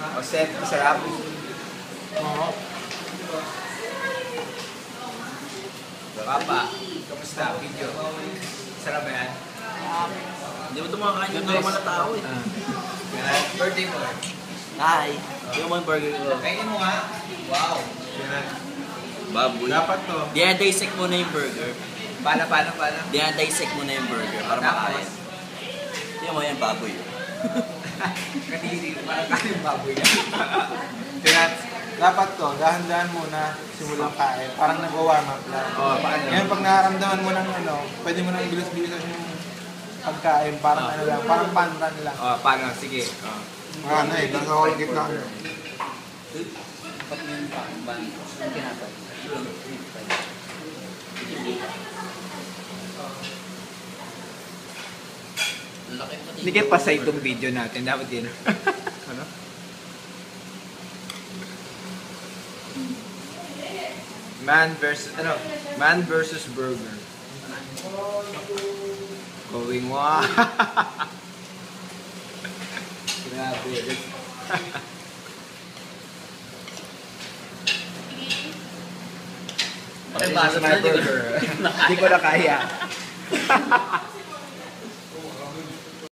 O, Seth, masarap. Oo. Papa, kamusta? Video. Sarap ba yan? Hindi mo ito makakain yung normal na tao eh. Yan. Birthday mo. Hi! Yung mga burger ko. Kainin mo nga. Wow. Yan. Baboy. Dapat to. Dinadissect mo na yung burger. Paano? Dinadissect mo na yung burger para makain. Tingnan mo yan, baboy. Kadiri. Parang kanin baboy yan. Kaya dapat to, dahan-dahan muna simulang kain. Parang nag-warm up lang. Oo, paano? Ngayon pag nararamdaman mo ng ano, pwede mo nang bilis-bilisan yung pagkain. Parang ano lang, parang panran lang. O, paano? Sige. Ano eh, nasa whole gitna. Hindi kayo pasay itong video natin. Dapat din. Ano? Man versus burger. Going wow. Grabe. Ay, basa My burger. Hindi ko na kaya.